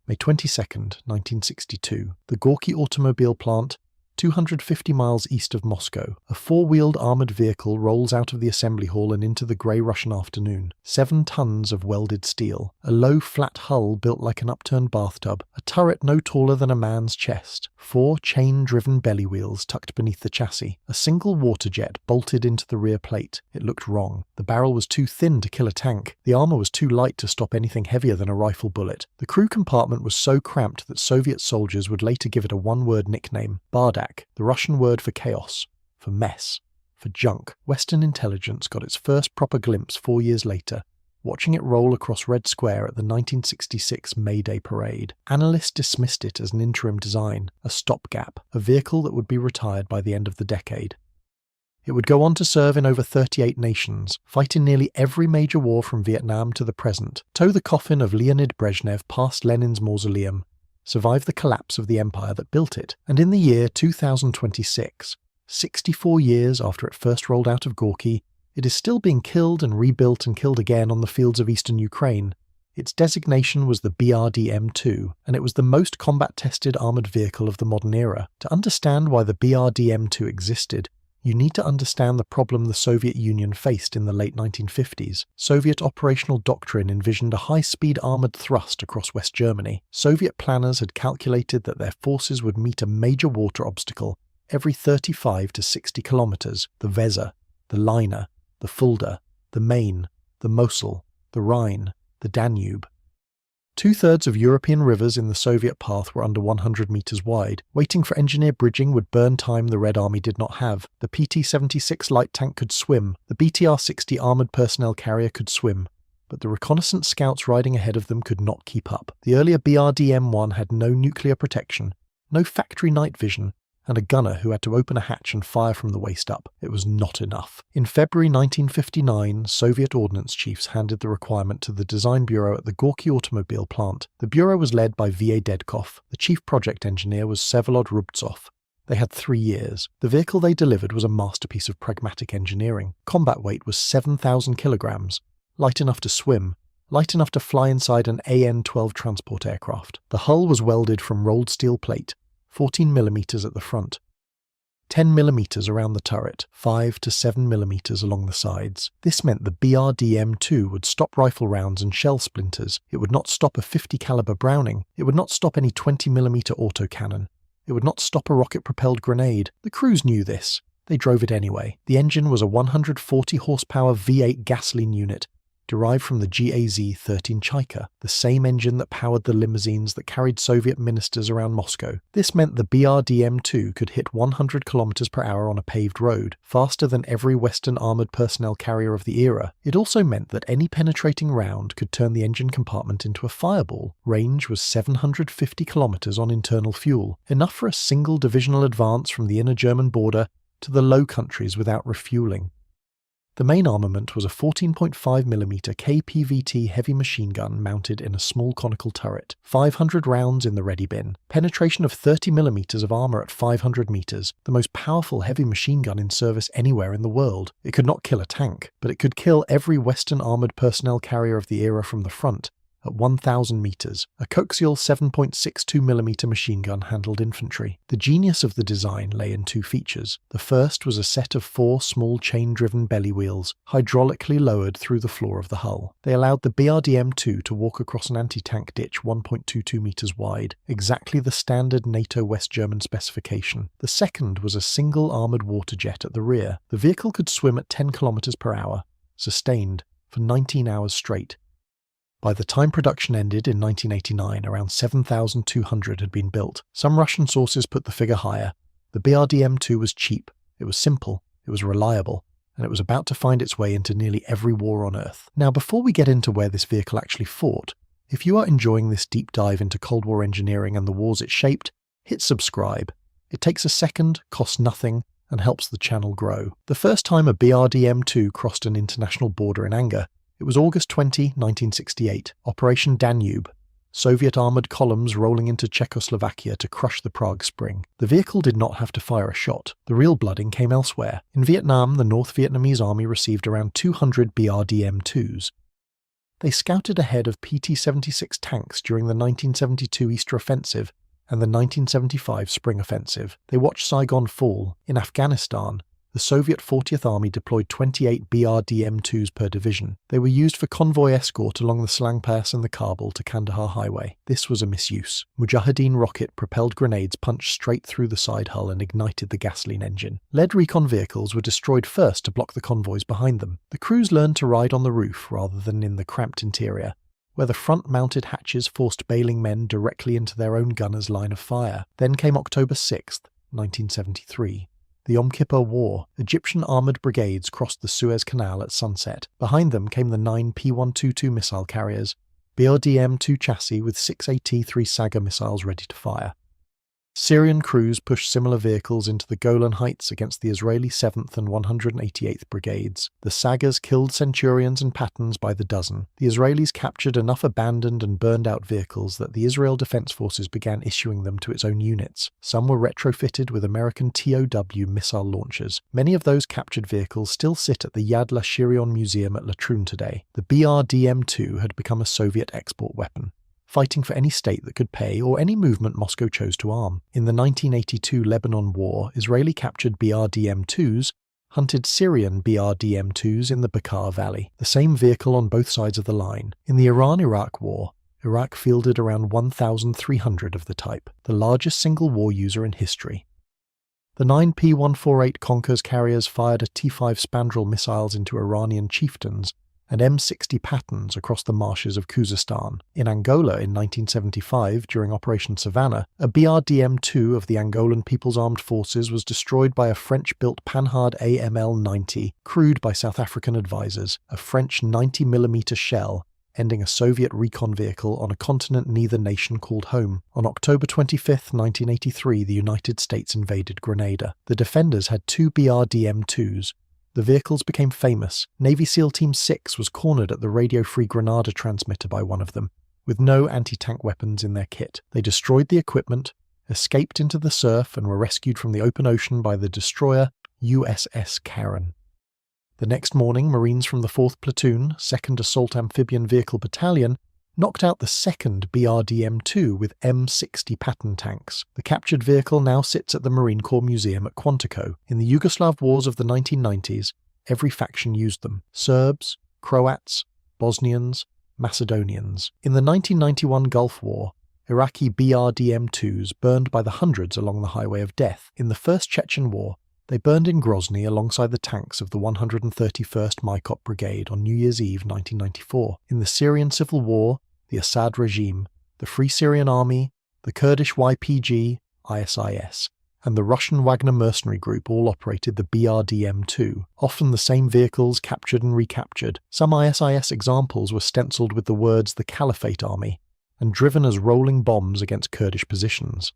May 22, 1962, the Gorky Automobile Plant, 250 miles east of Moscow. A four-wheeled armoured vehicle rolls out of the assembly hall and into the grey Russian afternoon. 7 tons of welded steel, a low flat hull built like an upturned bathtub, a turret no taller than a man's chest, 4 chain-driven belly wheels tucked beneath the chassis, a single waterjet bolted into the rear plate. It looked wrong. The barrel was too thin to kill a tank. The armour was too light to stop anything heavier than a rifle bullet. The crew compartment was so cramped that Soviet soldiers would later give it a one-word nickname, BARDAK, the Russian word for chaos, for mess, for junk. Western intelligence got its first proper glimpse 4 years later, watching it roll across Red Square at the 1966 May Day parade. Analysts dismissed it as an interim design, a stopgap, a vehicle that would be retired by the end of the decade. It would go on to serve in over 38 nations, fight in nearly every major war from Vietnam to the present, tow the coffin of Leonid Brezhnev past Lenin's mausoleum, survive the collapse of the empire that built it, and in the year 2026, 64 years after it first rolled out of Gorky, it is still being killed and rebuilt and killed again on the fields of eastern Ukraine. Its designation was the BRDM-2, and it was the most combat-tested armoured vehicle of the modern era. To understand why the BRDM-2 existed, you need to understand the problem the Soviet Union faced in the late 1950s. Soviet operational doctrine envisioned a high-speed armoured thrust across West Germany. Soviet planners had calculated that their forces would meet a major water obstacle every 35 to 60 kilometers: the Weser, the Lena, the Fulda, the Main, the Mosel, the Rhine, the Danube. 2/3 of European rivers in the Soviet path were under 100 meters wide. Waiting for engineer bridging would burn time the Red Army did not have. The PT-76 light tank could swim. The BTR-60 armoured personnel carrier could swim. But the reconnaissance scouts riding ahead of them could not keep up. The earlier BRDM-1 had no nuclear protection, no factory night vision, and a gunner who had to open a hatch and fire from the waist up. It was not enough. In February 1959, Soviet ordnance chiefs handed the requirement to the design bureau at the Gorky Automobile Plant. The bureau was led by V.A. Dedkov. The chief project engineer was Vsevolod Rubtsov. They had 3 years. The vehicle they delivered was a masterpiece of pragmatic engineering. Combat weight was 7,000 kilograms, light enough to swim, light enough to fly inside an AN-12 transport aircraft. The hull was welded from rolled steel plate, 14mm at the front, 10mm around the turret, 5 to 7mm along the sides. This meant the BRDM-2 would stop rifle rounds and shell splinters. It would not stop a 50 caliber Browning. It would not stop any 20mm autocannon. It would not stop a rocket-propelled grenade. The crews knew this. They drove it anyway. The engine was a 140 horsepower V8 gasoline unit, derived from the GAZ-13 Chaika, the same engine that powered the limousines that carried Soviet ministers around Moscow. This meant the BRDM-2 could hit 100 km per hour on a paved road, faster than every Western armoured personnel carrier of the era. It also meant that any penetrating round could turn the engine compartment into a fireball. Range was 750 km on internal fuel, enough for a single divisional advance from the inner German border to the Low Countries without refuelling. The main armament was a 14.5mm KPVT heavy machine gun mounted in a small conical turret, 500 rounds in the ready bin, penetration of 30mm of armour at 500 meters, the most powerful heavy machine gun in service anywhere in the world. It could not kill a tank, but it could kill every Western armoured personnel carrier of the era from the front. At 1,000 meters, a coaxial 7.62mm machine gun handled infantry. The genius of the design lay in 2 features. The first was a set of 4 small chain-driven belly wheels, hydraulically lowered through the floor of the hull. They allowed the BRDM-2 to walk across an anti-tank ditch 1.22 meters wide, exactly the standard NATO West German specification. The second was a single armoured waterjet at the rear. The vehicle could swim at 10 km per hour, sustained, for 19 hours straight. By the time production ended in 1989, around 7,200 had been built. Some Russian sources put the figure higher. The BRDM-2 was cheap, it was simple, it was reliable, and it was about to find its way into nearly every war on Earth. Now, before we get into where this vehicle actually fought, if you are enjoying this deep dive into Cold War engineering and the wars it shaped, hit subscribe. It takes a second, costs nothing, and helps the channel grow. The first time a BRDM-2 crossed an international border in anger, it was August 20, 1968, Operation Danube, Soviet armoured columns rolling into Czechoslovakia to crush the Prague Spring. The vehicle did not have to fire a shot. The real blooding came elsewhere. In Vietnam, the North Vietnamese army received around 200 BRDM-2s. They scouted ahead of PT-76 tanks during the 1972 Easter Offensive and the 1975 Spring Offensive. They watched Saigon fall. In Afghanistan, the Soviet 40th Army deployed 28 BRDM-2s per division. They were used for convoy escort along the Slang Pass and the Kabul to Kandahar Highway. This was a misuse. Mujahideen rocket-propelled grenades punched straight through the side hull and ignited the gasoline engine. Lead recon vehicles were destroyed first to block the convoys behind them. The crews learned to ride on the roof rather than in the cramped interior, where the front-mounted hatches forced bailing men directly into their own gunners' line of fire. Then came October 6, 1973. The Yom Kippur War. Egyptian armoured brigades crossed the Suez Canal at sunset. Behind them came the 9 P-122 missile carriers, BRDM-2 chassis with 6 AT-3 Saggers missiles ready to fire. Syrian crews pushed similar vehicles into the Golan Heights against the Israeli 7th and 188th Brigades. The Saggers killed Centurions and Pattons by the dozen. The Israelis captured enough abandoned and burned-out vehicles that the Israel Defense Forces began issuing them to its own units. Some were retrofitted with American TOW missile launchers. Many of those captured vehicles still sit at the Yad Lashirion Museum at Latrun today. The BRDM-2 had become a Soviet export weapon, fighting for any state that could pay or any movement Moscow chose to arm. In the 1982 Lebanon War, Israeli-captured BRDM-2s hunted Syrian BRDM-2s in the Bekaa Valley, the same vehicle on both sides of the line. In the Iran-Iraq War, Iraq fielded around 1,300 of the type, the largest single war user in history. The 9 P-148 Konkurs carriers fired a T-5 Spandrel missiles into Iranian chieftains and M60 Pattons across the marshes of Khuzestan. In Angola in 1975, during Operation Savannah, a BRDM-2 of the Angolan People's Armed Forces was destroyed by a French-built Panhard AML-90, crewed by South African advisors, a French 90mm shell, ending a Soviet recon vehicle on a continent neither nation called home. On October 25, 1983, the United States invaded Grenada. The defenders had 2 BRDM-2s. The vehicles became famous. Navy SEAL Team 6 was cornered at the Radio-Free Grenada transmitter by one of them, with no anti-tank weapons in their kit. They destroyed the equipment, escaped into the surf, and were rescued from the open ocean by the destroyer USS Karen. The next morning, Marines from the 4th Platoon, 2nd Assault Amphibian Vehicle Battalion, knocked out the 2nd BRDM-2 with M60 Patton tanks. The captured vehicle now sits at the Marine Corps Museum at Quantico. In the Yugoslav wars of the 1990s, every faction used them: Serbs, Croats, Bosnians, Macedonians. In the 1991 Gulf War, Iraqi BRDM-2s burned by the hundreds along the Highway of Death. In the First Chechen War, they burned in Grozny alongside the tanks of the 131st Mykop Brigade on New Year's Eve 1994. In the Syrian Civil War, the Assad regime, the Free Syrian Army, the Kurdish YPG, ISIS, and the Russian Wagner mercenary group all operated the BRDM-2, often the same vehicles captured and recaptured. Some ISIS examples were stenciled with the words "the Caliphate Army" and driven as rolling bombs against Kurdish positions.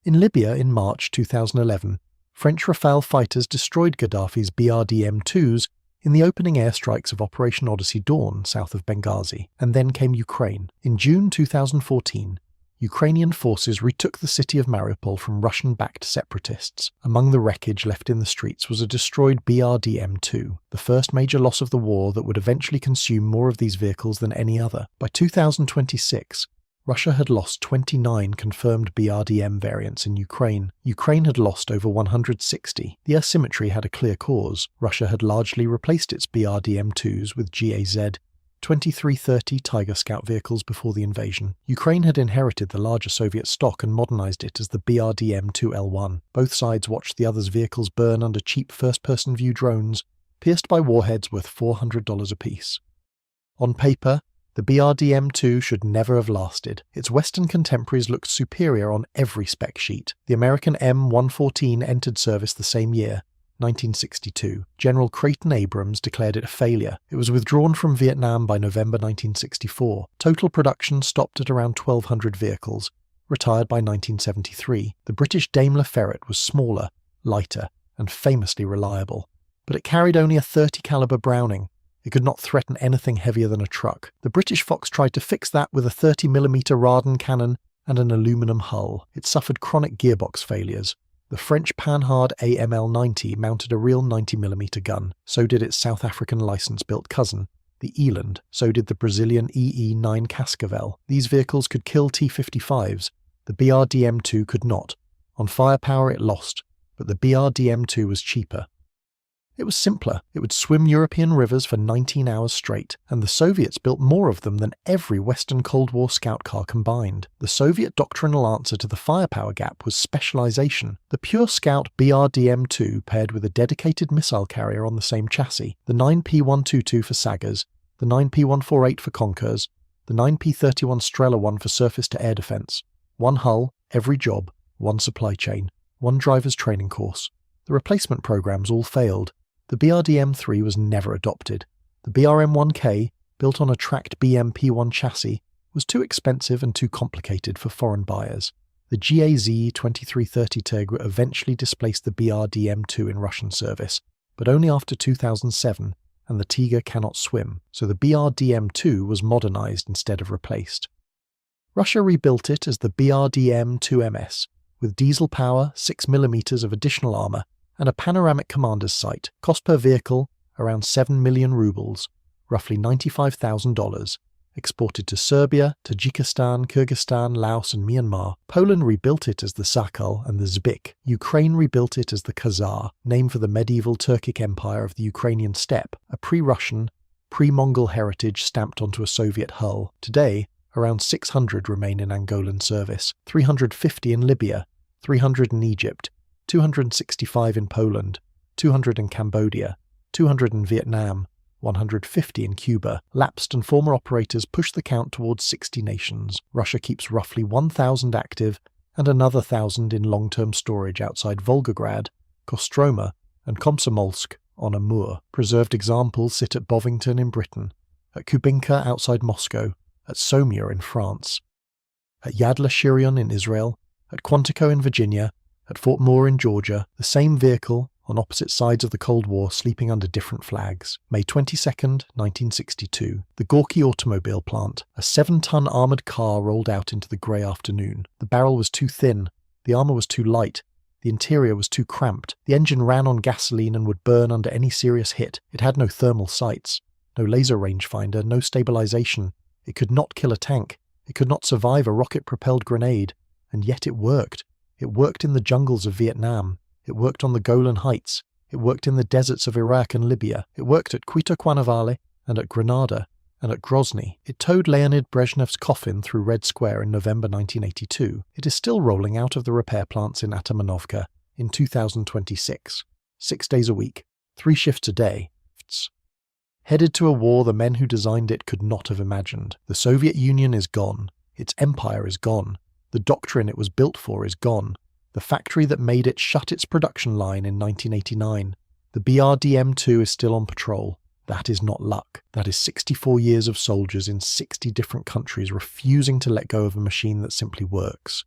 In Libya in March 2011, French Rafale fighters destroyed Gaddafi's BRDM-2s in the opening airstrikes of Operation Odyssey Dawn south of Benghazi. And then came Ukraine. In June 2014, Ukrainian forces retook the city of Mariupol from Russian-backed separatists. Among the wreckage left in the streets was a destroyed BRDM-2, the first major loss of the war that would eventually consume more of these vehicles than any other. By 2026, Russia had lost 29 confirmed BRDM variants in Ukraine. Ukraine had lost over 160. The asymmetry had a clear cause. Russia had largely replaced its BRDM-2s with GAZ 2330 Tiger Scout vehicles before the invasion. Ukraine had inherited the larger Soviet stock and modernized it as the BRDM-2L1. Both sides watched the other's vehicles burn under cheap first-person view drones, pierced by warheads worth $400 apiece. On paper, the BRDM-2 should never have lasted. Its Western contemporaries looked superior on every spec sheet. The American M114 entered service the same year, 1962. General Creighton Abrams declared it a failure. It was withdrawn from Vietnam by November 1964. Total production stopped at around 1,200 vehicles, retired by 1973. The British Daimler Ferret was smaller, lighter, and famously reliable, but it carried only a .30 caliber Browning. It could not threaten anything heavier than a truck. The British Fox tried to fix that with a 30mm Radon cannon and an aluminum hull. It suffered chronic gearbox failures. The French Panhard AML-90 mounted a real 90mm gun. So did its South African license-built cousin, the Eland, so did the Brazilian EE-9 Cascavel. These vehicles could kill T-55s. The BRDM-2 could not. On firepower it lost, but the BRDM-2 was cheaper. It was simpler. It would swim European rivers for 19 hours straight, and the Soviets built more of them than every Western Cold War scout car combined. The Soviet doctrinal answer to the firepower gap was specialization. The pure scout BRDM-2 paired with a dedicated missile carrier on the same chassis, the 9P122 for Saggers, the 9P148 for Konkurs, the 9P31 Strela 1 for surface-to-air defense. One hull, every job, one supply chain, one driver's training course. The replacement programs all failed. The BRDM-3 was never adopted. The BRM-1K, built on a tracked BMP-1 chassis, was too expensive and too complicated for foreign buyers. The GAZ-2330 Tigr eventually displaced the BRDM-2 in Russian service, but only after 2007, and the Tigr cannot swim, so the BRDM-2 was modernized instead of replaced. Russia rebuilt it as the BRDM-2MS, with diesel power, 6mm of additional armor, and a panoramic commander's sight. Cost per vehicle, around 7 million rubles, roughly $95,000. Exported to Serbia, Tajikistan, Kyrgyzstan, Laos and Myanmar. Poland rebuilt it as the Sakal and the Zbik. Ukraine rebuilt it as the Khazar, named for the medieval Turkic Empire of the Ukrainian steppe, a pre-Russian, pre-Mongol heritage stamped onto a Soviet hull. Today, around 600 remain in Angolan service, 350 in Libya, 300 in Egypt, 265 in Poland, 200 in Cambodia, 200 in Vietnam, 150 in Cuba. Lapsed and former operators push the count towards 60 nations. Russia keeps roughly 1,000 active and another 1,000 in long-term storage outside Volgograd, Kostroma, and Komsomolsk on Amur. Preserved examples sit at Bovington in Britain, at Kubinka outside Moscow, at Somia in France, at Yad Lashirion in Israel, at Quantico in Virginia, at Fort Moore in Georgia, the same vehicle, on opposite sides of the Cold War, sleeping under different flags. May 22nd, 1962. The Gorky Automobile Plant. A 7-ton armoured car rolled out into the grey afternoon. The barrel was too thin, the armour was too light, the interior was too cramped, the engine ran on gasoline and would burn under any serious hit. It had no thermal sights, no laser rangefinder, no stabilisation. It could not kill a tank. It could not survive a rocket-propelled grenade. And yet it worked. It worked in the jungles of Vietnam. It worked on the Golan Heights. It worked in the deserts of Iraq and Libya. It worked at Quito Cuanavale and at Grenada and at Grozny. It towed Leonid Brezhnev's coffin through Red Square in November 1982. It is still rolling out of the repair plants in Atamanovka in 2026. 6 days a week, 3 shifts a day. Headed to a war the men who designed it could not have imagined. The Soviet Union is gone. Its empire is gone. The doctrine it was built for is gone. The factory that made it shut its production line in 1989. The BRDM-2 is still on patrol. That is not luck. That is 64 years of soldiers in 60 different countries refusing to let go of a machine that simply works.